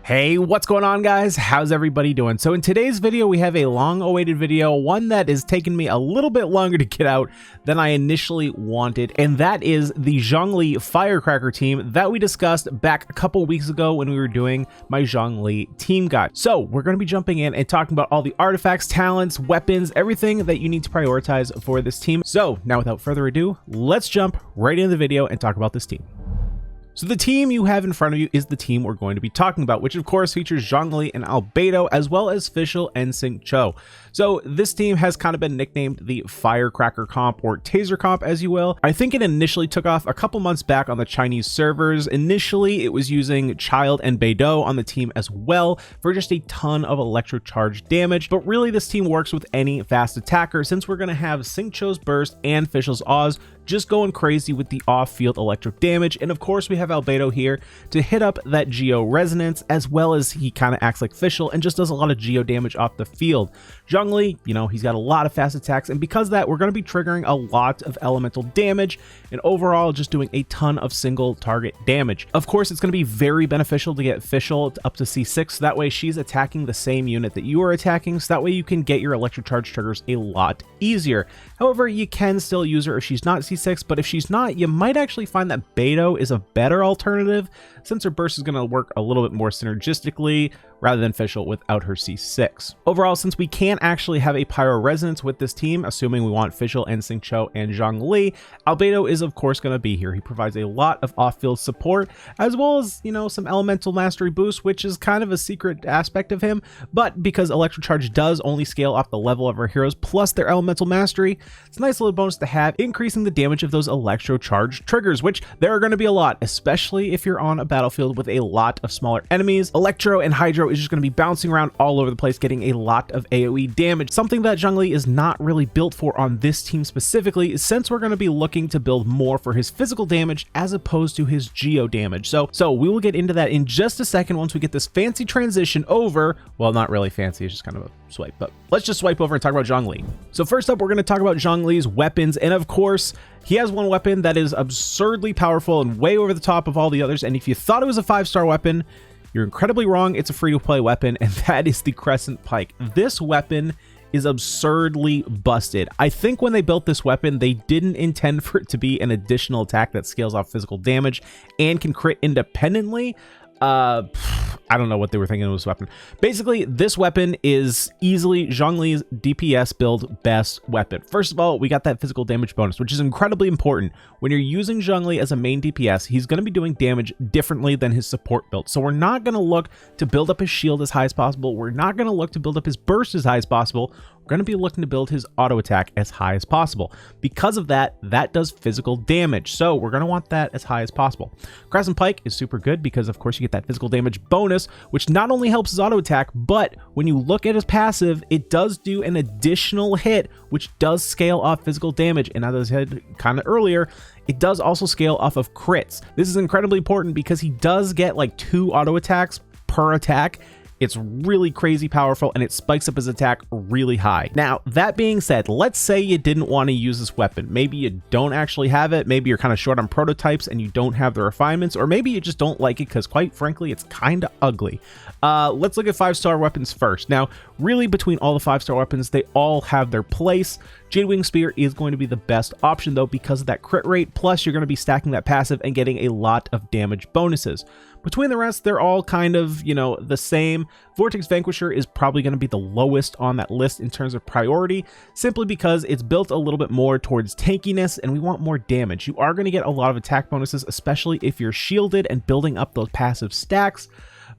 Hey, what's going on, guys? How's everybody doing? So in today's video, we have a long-awaited video, one that has taken me a little bit longer to get out than I initially wanted, and that is the Zhongli Firecracker team that we discussed back a couple weeks ago when we were doing my Zhongli team guide. So we're going to be jumping in and talking about all the artifacts, talents, weapons, everything that you need to prioritize for this team. So now without further ado, let's jump right into the video and talk about this team. So the team you have in front of you is the team we're going to be talking about, which of course features Zhongli and Albedo, as well as Fischl and Xingqiu. So this team has kind of been nicknamed the Firecracker comp, or Taser comp as you will. I think it initially took off a couple months back on the Chinese servers. Initially it was using Child and Beidou on the team as well for just a ton of electrocharge damage, but really this team works with any fast attacker, since we're going to have Xingqiu's burst and Fischl's Oz just going crazy with the off-field electric damage. And of course we have Albedo here to hit up that Geo resonance, as well as he kind of acts like Fischl and just does a lot of Geo damage off the field. Zhongli, you know, he's got a lot of fast attacks, and because of that, we're going to be triggering a lot of elemental damage and overall just doing a ton of single target damage. Of course, it's going to be very beneficial to get Fischl up to C6, so that way she's attacking the same unit that you are attacking, so that way you can get your electrocharge triggers a lot easier. However, you can still use her if she's not C6, but if she's not, you might actually find that Beidou is a better alternative, since her burst is going to work a little bit more synergistically rather than Fischl without her C6. Overall, since we can't actually have a Pyro Resonance with this team, assuming we want Fischl and Xingqiu and Zhongli, Albedo is of course going to be here. He provides a lot of off-field support, as well as, you know, some elemental mastery boost, which is kind of a secret aspect of him, but because electrocharge does only scale off the level of our heroes plus their elemental mastery, it's a nice little bonus to have, increasing the damage of those electrocharge triggers, which there are going to be a lot, especially if you're on a battlefield with a lot of smaller enemies. Electro and Hydro is just going to be bouncing around all over the place, getting a lot of AoE damage, something that Zhongli is not really built for on this team specifically, since we're going to be looking to build more for his physical damage as opposed to his Geo damage. So we will get into that in just a second once we get this fancy transition over. Well, not really fancy, it's just kind of a swipe, but let's just swipe over and talk about Zhongli. So first up, we're going to talk about Zhongli's weapons, and of course he has one weapon that is absurdly powerful and way over the top of all the others, and if you thought it was a 5-star weapon, you're incredibly wrong. It's a free-to-play weapon, and that is the Crescent Pike. This weapon is absurdly busted. I think when they built this weapon, they didn't intend for it to be an additional attack that scales off physical damage and can crit independently. I don't know what they were thinking of this weapon. Basically, this weapon is easily Zhongli's DPS build best weapon. First of all, we got that physical damage bonus, which is incredibly important. When you're using Zhongli as a main DPS, he's going to be doing damage differently than his support build. So we're not going to look to build up his shield as high as possible. We're not going to look to build up his burst as high as possible. We're going to be looking to build his auto attack as high as possible. Because of that, that does physical damage. So we're going to want that as high as possible. Crescent Pike is super good because of course you get that physical damage bonus, which not only helps his auto attack, but when you look at his passive, it does do an additional hit, which does scale off physical damage. And as I said kind of earlier, it does also scale off of crits. This is incredibly important because he does get like 2 auto attacks per attack. It's really crazy powerful, and it spikes up his attack really high. Now, that being said, let's say you didn't want to use this weapon. Maybe you don't actually have it. Maybe you're kind of short on prototypes and you don't have the refinements, or maybe you just don't like it because quite frankly, it's kind of ugly. Let's look at 5-star weapons first. Now, really between all the 5-star weapons, they all have their place. Jadewing Spear is going to be the best option though because of that crit rate, plus you're going to be stacking that passive and getting a lot of damage bonuses. Between the rest, they're all kind of, you know, the same. Vortex Vanquisher is probably going to be the lowest on that list in terms of priority, simply because it's built a little bit more towards tankiness and we want more damage. You are going to get a lot of attack bonuses, especially if you're shielded and building up those passive stacks.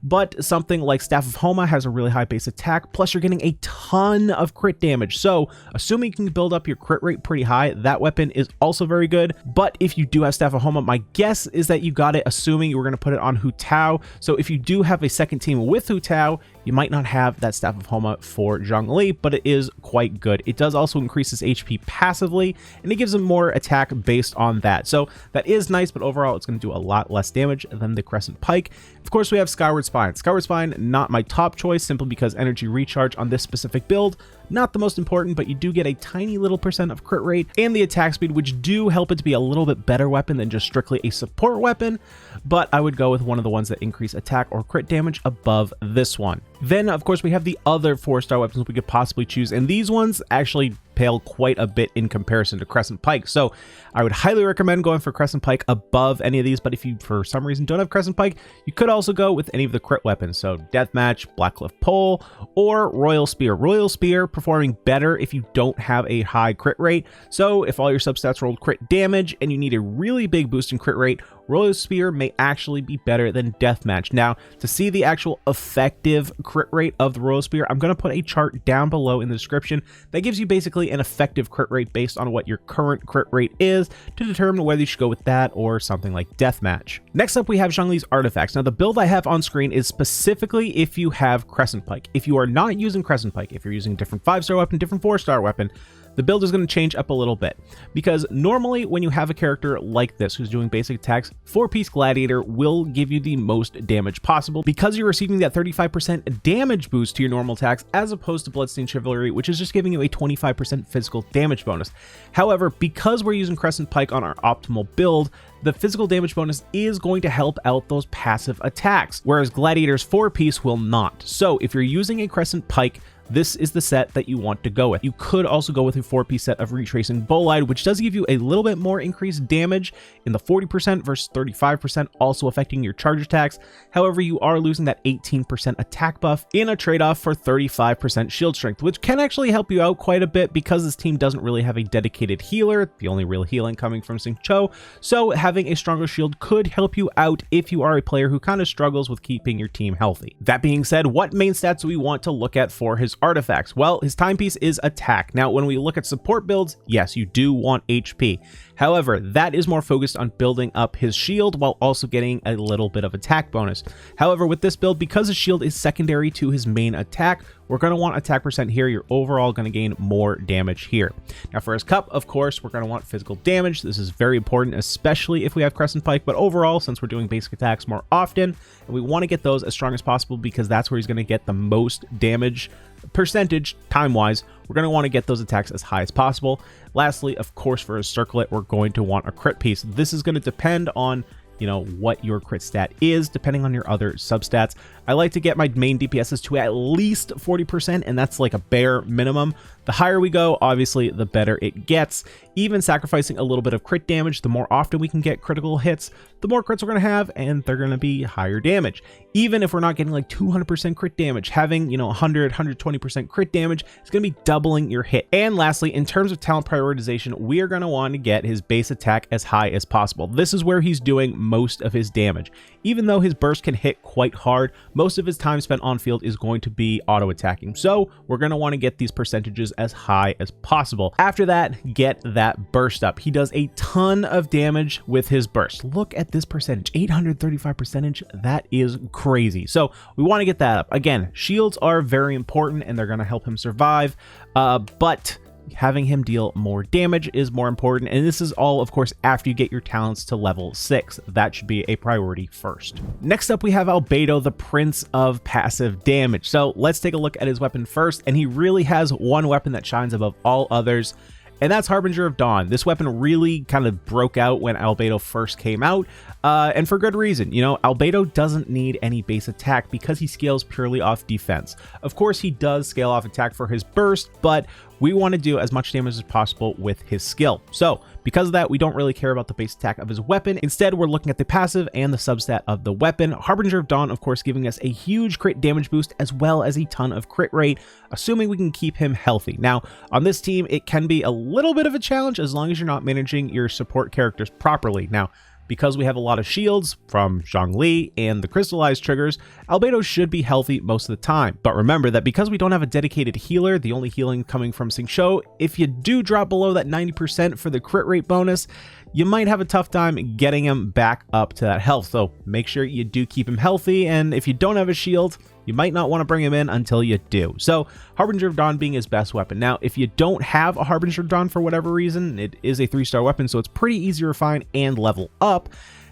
But something like Staff of Homa has a really high base attack, plus you're getting a ton of crit damage. So assuming you can build up your crit rate pretty high, that weapon is also very good. But if you do have Staff of Homa, my guess is that you got it assuming you were going to put it on Hu Tao. So if you do have a second team with Hu Tao, you might not have that Staff of Homa for Zhongli, but it is quite good. It does also increase his HP passively, and it gives him more attack based on that. So that is nice, but overall it's going to do a lot less damage than the Crescent Pike. Of course, we have Skyward Spine. Skyward Spine, not my top choice, simply because energy recharge on this specific build not the most important, but you do get a tiny little percent of crit rate and the attack speed, which do help it to be a little bit better weapon than just strictly a support weapon, but I would go with one of the ones that increase attack or crit damage above this one. Then, of course, we have the other 4-star weapons we could possibly choose, and these ones actually pale quite a bit in comparison to Crescent Pike. So I would highly recommend going for Crescent Pike above any of these, but if you for some reason don't have Crescent Pike, you could also go with any of the crit weapons. So Deathmatch, Blackcliff Pole, or Royal Spear. Royal Spear performing better if you don't have a high crit rate. So if all your substats rolled crit damage and you need a really big boost in crit rate, Royal Spear may actually be better than Deathmatch. Now, to see the actual effective crit rate of the Royal Spear, I'm going to put a chart down below in the description that gives you basically an effective crit rate based on what your current crit rate is to determine whether you should go with that or something like Deathmatch. Next up, we have Zhongli's artifacts. Now, the build I have on screen is specifically if you have Crescent Pike. If you are not using Crescent Pike, if you're using a different 5-star weapon, different 4-star weapon, the build is going to change up a little bit, because normally when you have a character like this who's doing basic attacks, 4-piece Gladiator will give you the most damage possible because you're receiving that 35% damage boost to your normal attacks, as opposed to Bloodstained Chivalry, which is just giving you a 25% physical damage bonus. However, because we're using Crescent Pike on our optimal build, the physical damage bonus is going to help out those passive attacks, whereas Gladiator's 4-piece will not. So if you're using a Crescent Pike, this is the set that you want to go with. You could also go with a 4-piece set of Retracing Bolide, which does give you a little bit more increased damage in the 40% versus 35%, also affecting your charge attacks. However, you are losing that 18% attack buff in a trade-off for 35% shield strength, which can actually help you out quite a bit because this team doesn't really have a dedicated healer, the only real healing coming from Xingqiu. So having a stronger shield could help you out if you are a player who kind of struggles with keeping your team healthy. That being said, what main stats do we want to look at for his artifacts? Well, his timepiece is attack. Now, when we look at support builds, yes, you do want HP. However, that is more focused on building up his shield while also getting a little bit of attack bonus. However, with this build, because his shield is secondary to his main attack, we're going to want attack percent here. You're overall going to gain more damage here. Now, for his cup, of course, we're going to want physical damage. This is very important, especially if we have Crescent Pike, but overall, since we're doing basic attacks more often, and we want to get those as strong as possible because that's where he's going to get the most damage percentage time-wise, we're going to want to get those attacks as high as possible. Lastly, of course, for his circlet, we're going to want a crit piece. This is going to depend on, you know, what your crit stat is, depending on your other substats. I like to get my main DPSs to at least 40%, and that's like a bare minimum. The higher we go, obviously, the better it gets. Even sacrificing a little bit of crit damage, the more often we can get critical hits, the more crits we're going to have, and they're going to be higher damage. Even if we're not getting like 200% crit damage, having, you know, 100, 120% crit damage is going to be doubling your hit. And lastly, in terms of talent prioritization, we are going to want to get his base attack as high as possible. This is where he's doing most of his damage. Even though his burst can hit quite hard, most of his time spent on field is going to be auto attacking. So we're going to want to get these percentages as high as possible. After that, get that burst up. He does a ton of damage with his burst. Look at this percentage, 835%. That is crazy. So we want to get that up. Again, shields are very important and they're going to help him survive, but having him deal more damage is more important, and this is all, of course, after you get your talents to level 6. That should be a priority first. Next up, we have Albedo, the Prince of Passive Damage. So let's take a look at his weapon first, and he really has one weapon that shines above all others, and that's Harbinger of Dawn. This weapon really kind of broke out when Albedo first came out, and for good reason. You know, Albedo doesn't need any base attack because he scales purely off defense. Of course, he does scale off attack for his burst, but we want to do as much damage as possible with his skill. So because of that, we don't really care about the base attack of his weapon. Instead, we're looking at the passive and the substat of the weapon. Harbinger of Dawn, of course, giving us a huge crit damage boost as well as a ton of crit rate, assuming we can keep him healthy. Now, on this team, it can be a little bit of a challenge as long as you're not managing your support characters properly. Now, because we have a lot of shields from Zhongli and the crystallized triggers, Albedo should be healthy most of the time. But remember that because we don't have a dedicated healer, the only healing coming from Xingqiu, if you do drop below that 90% for the crit rate bonus, you might have a tough time getting him back up to that health. So make sure you do keep him healthy, and if you don't have a shield, you might not want to bring him in until you do. So Harbinger of Dawn being his best weapon. Now, if you don't have a Harbinger of Dawn for whatever reason, it is a 3-star weapon, so it's pretty easy to refine and level up.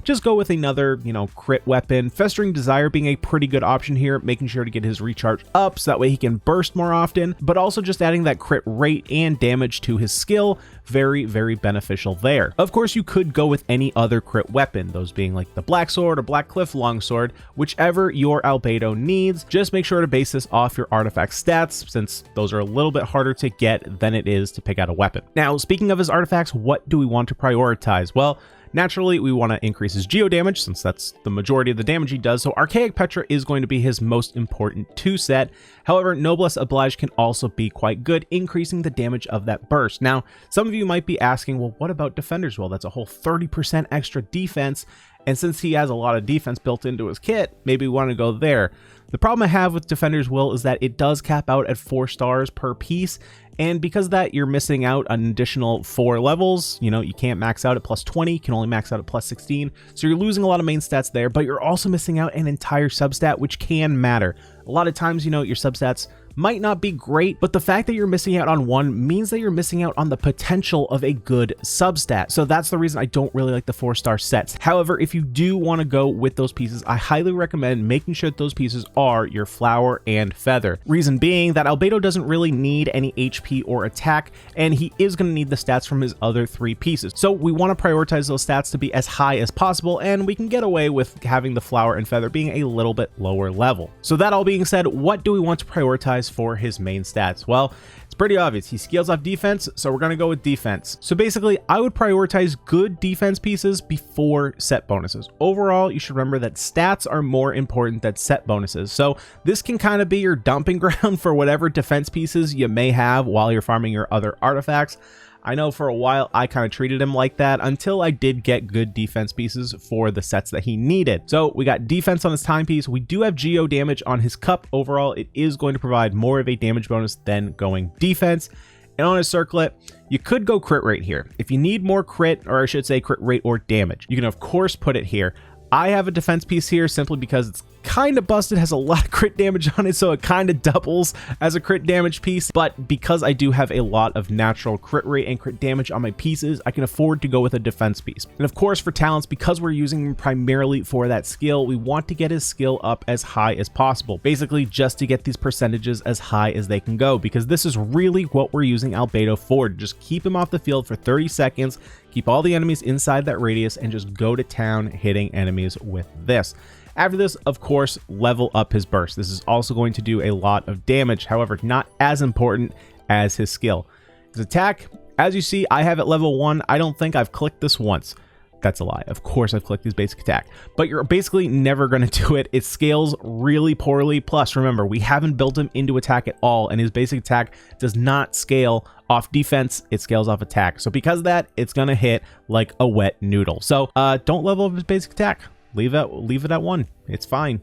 just go with another, crit weapon. Festering Desire being a pretty good option here, making sure to get his recharge up so that way he can burst more often, but also just adding that crit rate and damage to his skill. Very, very beneficial there. Of course, you could go with any other crit weapon, those being like the Black Sword or Black Cliff Longsword, whichever your Albedo needs. Just make sure to base this off your artifact stats, since those are a little bit harder to get than it is to pick out a weapon. Now, speaking of his artifacts, what do we want to prioritize? Well, naturally, we want to increase his geo damage, since that's the majority of the damage he does, so Archaic Petra is going to be his most important 2-set. However, Noblesse Oblige can also be quite good, increasing the damage of that burst. Now, some of you might be asking, well, what about Defender's Will? That's a whole 30% extra defense, and since he has a lot of defense built into his kit, maybe we want to go there. The problem I have with Defender's Will is that it does cap out at 4 stars per piece, and because of that, you're missing out on an additional 4 levels. You can't max out at plus 20, you can only max out at plus 16. So you're losing a lot of main stats there, but you're also missing out an entire substat, which can matter. A lot of times, your substats might not be great, but the fact that you're missing out on one means that you're missing out on the potential of a good substat. So that's the reason I don't really like the 4-star sets. However, if you do want to go with those pieces, I highly recommend making sure that those pieces are your Flower and Feather. Reason being that Albedo doesn't really need any HP or attack, and he is going to need the stats from his other 3 pieces. So we want to prioritize those stats to be as high as possible, and we can get away with having the Flower and Feather being a little bit lower level. So that all being said, what do we want to prioritize for his main stats? Well, it's pretty obvious. He scales off defense, so we're going to go with defense. So basically, I would prioritize good defense pieces before set bonuses. Overall, you should remember that stats are more important than set bonuses. So this can kind of be your dumping ground for whatever defense pieces you may have while you're farming your other artifacts. I know for a while I kind of treated him like that until I did get good defense pieces for the sets that he needed. So we got defense on his timepiece. We do have geo damage on his cup. Overall, it is going to provide more of a damage bonus than going defense. And on his circlet, you could go crit rate here. If you need more crit, or I should say crit rate or damage, you can of course put it here. I have a defense piece here simply because it's kind of busted, has a lot of crit damage on it, so it kind of doubles as a crit damage piece. But because I do have a lot of natural crit rate and crit damage on my pieces, I can afford to go with a defense piece. And of course, for talents, because we're using him primarily for that skill, we want to get his skill up as high as possible, basically just to get these percentages as high as they can go, because this is really what we're using Albedo for, to just keep him off the field for 30 seconds, keep all the enemies inside that radius, and just go to town hitting enemies with this. After this, of course, level up his burst. This is also going to do a lot of damage, however, not as important as his skill. His attack, as you see, I have at level 1. I don't think I've clicked this once. That's a lie. Of course I've clicked his basic attack, but you're basically never going to do it. It scales really poorly. Plus, remember, we haven't built him into attack at all, and his basic attack does not scale off defense. It scales off attack. So because of that, it's going to hit like a wet noodle. So don't level up his basic attack. Leave it at 1. It's fine.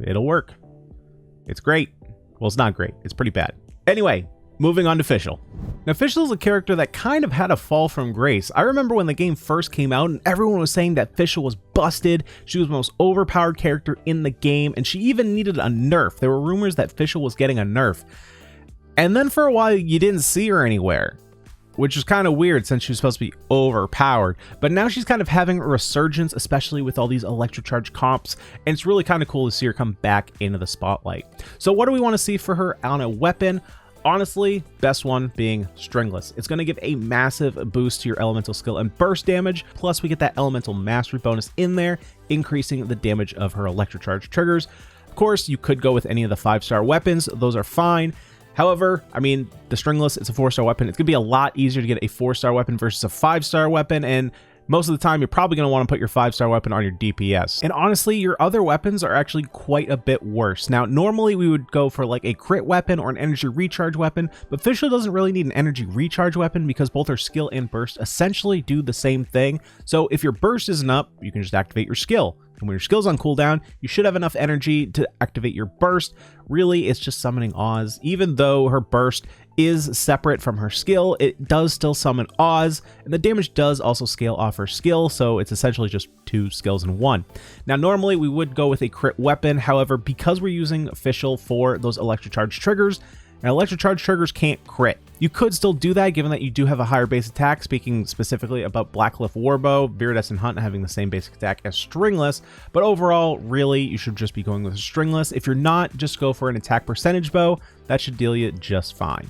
It'll work. It's great. Well, it's not great. It's pretty bad. Anyway, moving on to Fischl. Now, Fischl is a character that kind of had a fall from grace. I remember when the game first came out and everyone was saying that Fischl was busted. She was the most overpowered character in the game, and she even needed a nerf. There were rumors that Fischl was getting a nerf. And then for a while, you didn't see her anywhere, which is kind of weird since she was supposed to be overpowered. But now she's kind of having a resurgence, especially with all these electrocharge comps, and it's really kind of cool to see her come back into the spotlight. So what do we want to see for her on a weapon? Honestly, best one being Stringless. It's going to give a massive boost to your elemental skill and burst damage, plus we get that elemental mastery bonus in there, increasing the damage of her electrocharge triggers. Of course, you could go with any of the 5-star weapons. Those are fine. However, I mean, the Stringless, it's a 4-star weapon. It's going to be a lot easier to get a 4-star weapon versus a 5-star weapon, and most of the time, you're probably going to want to put your 5-star weapon on your DPS. And honestly, your other weapons are actually quite a bit worse. Now, normally we would go for like a crit weapon or an energy recharge weapon, but Fischl doesn't really need an energy recharge weapon because both her skill and burst essentially do the same thing. So if your burst isn't up, you can just activate your skill. And when your skill's on cooldown, you should have enough energy to activate your burst. Really, it's just summoning Oz. Even though her burst is separate from her skill, it does still summon Oz, and the damage does also scale off her skill, so it's essentially just 2 skills in 1. Now, normally we would go with a crit weapon. However, because we're using Fischl for those electrocharge triggers, and electrocharge triggers can't crit. You could still do that given that you do have a higher base attack, speaking specifically about Blackcliff Warbow, Viridescent Hunt having the same basic attack as Stringless, but overall, really, you should just be going with a Stringless. If you're not, just go for an attack percentage bow. That should deal you just fine.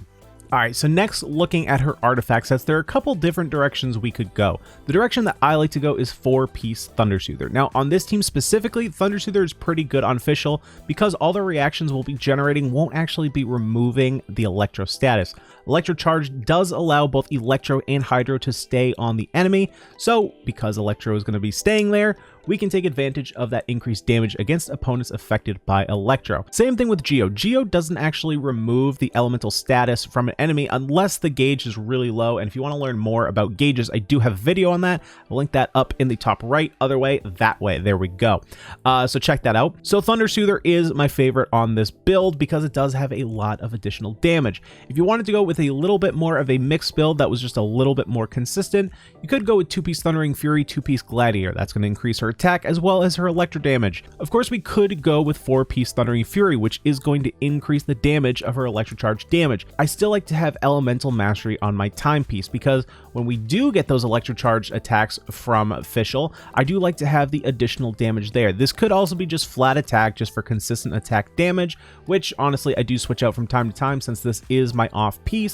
Alright, so next, looking at her artifact sets, there are a couple different directions we could go. The direction that I like to go is 4-piece Thunder Soother. Now, on this team specifically, Thunder Soother is pretty good on Fischl because all the reactions we'll be generating won't actually be removing the Electro status. Electrocharge does allow both Electro and Hydro to stay on the enemy, so because Electro is going to be staying there, we can take advantage of that increased damage against opponents affected by Electro. Same thing with Geo. Geo doesn't actually remove the elemental status from an enemy unless the gauge is really low, and if you want to learn more about gauges, I do have a video on that. I'll link that up in the top right, other way, that way, there we go. So check that out. So Thunder Soother is my favorite on this build because it does have a lot of additional damage. If you wanted to go with a little bit more of a mixed build that was just a little bit more consistent, you could go with 2-piece Thundering Fury, 2-piece Gladiator. That's going to increase her attack as well as her electro damage. Of course, we could go with 4-piece Thundering Fury, which is going to increase the damage of her electrocharge damage. I still like to have elemental mastery on my timepiece because when we do get those electrocharge attacks from Fischl, I do like to have the additional damage there. This could also be just flat attack just for consistent attack damage, which honestly I do switch out from time to time since this is my off piece.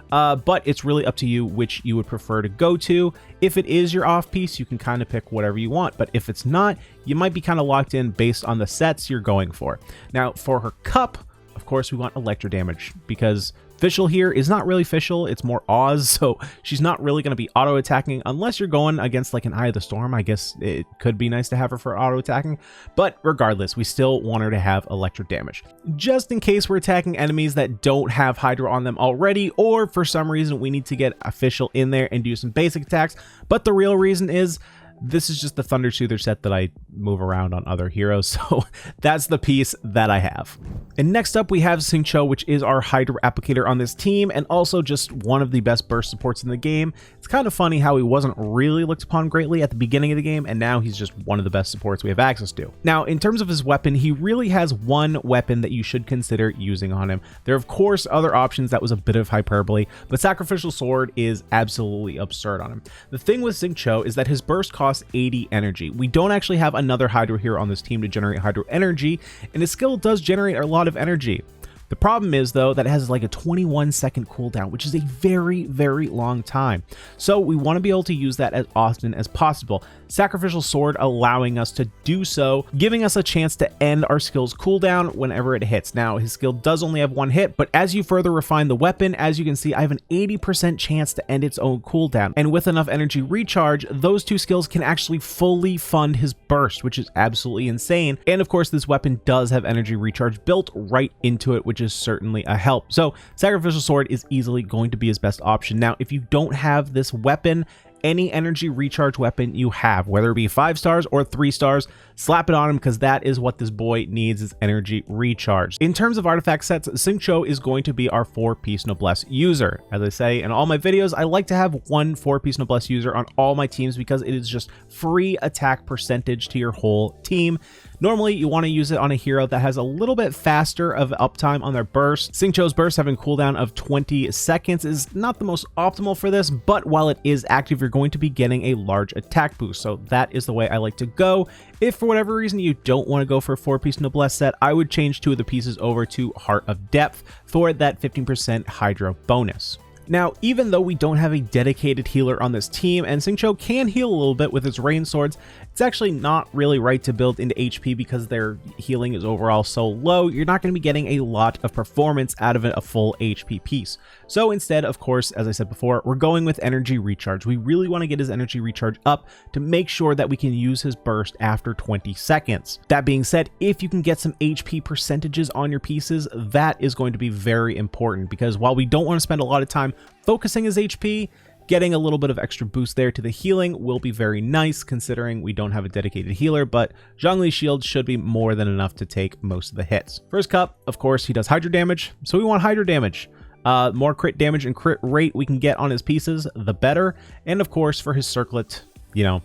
But it's really up to you which you would prefer to go to. If it is your off piece, you can kind of pick whatever you want, but if it's not, you might be kind of locked in based on the sets you're going for. Now, for her cup, of course, we want electro damage because Fischl here is not really Fischl, it's more Oz, so she's not really going to be auto-attacking unless you're going against like an Eye of the Storm. I guess it could be nice to have her for auto-attacking, but regardless, we still want her to have electro damage. Just in case we're attacking enemies that don't have Hydro on them already, or for some reason we need to get a Fischl in there and do some basic attacks, but the real reason is this is just the Thunder Soother set that I move around on other heroes, so that's the piece that I have. And next up we have Xingqiu, which is our Hydro applicator on this team, and also just one of the best burst supports in the game. It's kind of funny how he wasn't really looked upon greatly at the beginning of the game, and now he's just one of the best supports we have access to. Now, in terms of his weapon, he really has one weapon that you should consider using on him. There are, of course, other options. That was a bit of hyperbole, but Sacrificial Sword is absolutely absurd on him. The thing with Xingqiu is that his burst costs 80 energy. We don't actually have another Hydro here on this team to generate Hydro energy, and his skill does generate a lot of energy. The problem is, though, that it has like a 21-second cooldown, which is a very, very long time. So we want to be able to use that as often as possible. Sacrificial Sword allowing us to do so, giving us a chance to end our skill's cooldown whenever it hits. Now, his skill does only have one hit, but as you further refine the weapon, as you can see, I have an 80% chance to end its own cooldown. And with enough energy recharge, those two skills can actually fully fund his burst, which is absolutely insane. And of course, this weapon does have energy recharge built right into it, which is certainly a help. So Sacrificial Sword is easily going to be his best option. Now, if you don't have this weapon, any energy recharge weapon you have, whether it be 5 stars or 3 stars, slap it on him because that is what this boy needs, is energy recharge. In terms of artifact sets, Xingqiu is going to be our 4-piece Noblesse user. As I say in all my videos, I like to have one 4-piece Noblesse user on all my teams because it is just free attack percentage to your whole team. Normally, you want to use it on a hero that has a little bit faster of uptime on their burst. Xingqiu's burst having cooldown of 20 seconds is not the most optimal for this, but while it is active, you're going to be getting a large attack boost. So that is the way I like to go. If for whatever reason you don't want to go for a 4-piece Noblesse set, I would change 2 of the pieces over to Heart of Depth for that 15% Hydro bonus. Now, even though we don't have a dedicated healer on this team, and Xingqiu can heal a little bit with his rain swords, it's actually not really right to build into HP because their healing is overall so low, you're not going to be getting a lot of performance out of a full HP piece. So instead, of course, as I said before, we're going with energy recharge. We really want to get his energy recharge up to make sure that we can use his burst after 20 seconds. That being said, if you can get some HP percentages on your pieces, that is going to be very important because while we don't want to spend a lot of time focusing his HP, getting a little bit of extra boost there to the healing will be very nice considering we don't have a dedicated healer, but Zhongli shield should be more than enough to take most of the hits. For his cup, of course, he does Hydro damage, so we want Hydro damage. More crit damage and crit rate we can get on his pieces, the better. And of course, for his circlet, you know,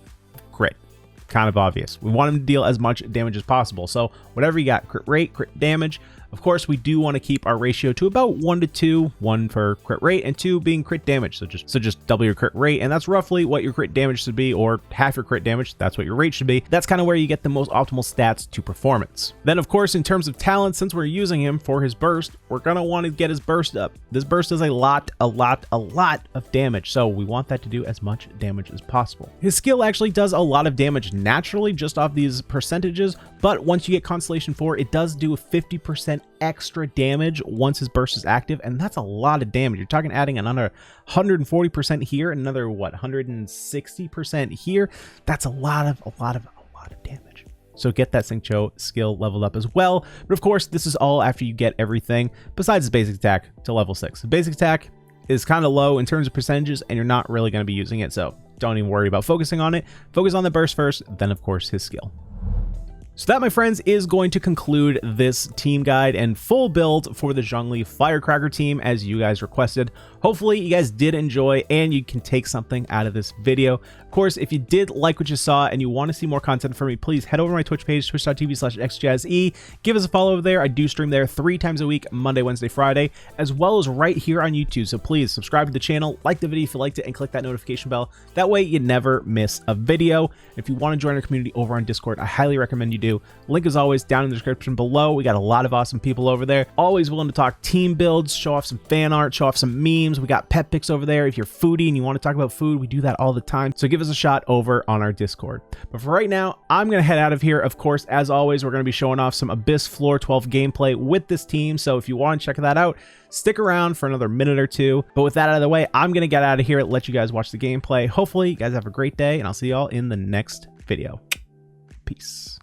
crit. Kind of obvious. We want him to deal as much damage as possible. So whatever you got, crit rate, crit damage. Of course, we do want to keep our ratio to about 1 to 2, 1 for crit rate and 2 being crit damage. So just double your crit rate, and that's roughly what your crit damage should be, or half your crit damage. That's what your rate should be. That's kind of where you get the most optimal stats to performance. Then of course, in terms of talent, since we're using him for his burst, we're gonna want to get his burst up. This burst does a lot of damage, so we want that to do as much damage as possible. His skill actually does a lot of damage naturally just off these percentages, but once you get Constellation 4, it does do a 50% extra damage once his burst is active, and that's a lot of damage. You're talking adding another 140% here and another what, 160% here. That's a lot of damage. So get that Xingqiu skill leveled up as well. But of course, this is all after you get everything besides his basic attack to level 6. The basic attack is kind of low in terms of percentages, and you're not really going to be using it, so don't even worry about focusing on it. Focus on the burst first, then of course his skill. So that, my friends, is going to conclude this team guide and full build for the Zhongli Firecracker team as you guys requested. Hopefully you guys did enjoy and you can take something out of this video. Of course, if you did like what you saw and you want to see more content from me, please head over to my Twitch page, twitch.tv/xjazze. Give us a follow over there. I do stream there 3 times a week, Monday, Wednesday, Friday, as well as right here on YouTube. So please subscribe to the channel, like the video if you liked it, and click that notification bell. That way you never miss a video. If you want to join our community over on Discord, I highly recommend you do. Link is always down in the description below. We got a lot of awesome people over there. Always willing to talk team builds, show off some fan art, show off some memes. We got pet pics over there. If you're foodie and you want to talk about food, we do that all the time. So give us a shot over on our Discord. But for right now, I'm going to head out of here. Of course, as always, we're going to be showing off some Abyss Floor 12 gameplay with this team. So if you want to check that out, stick around for another minute or two. But with that out of the way, I'm going to get out of here, let you guys watch the gameplay. Hopefully you guys have a great day, and I'll see y'all in the next video. Peace.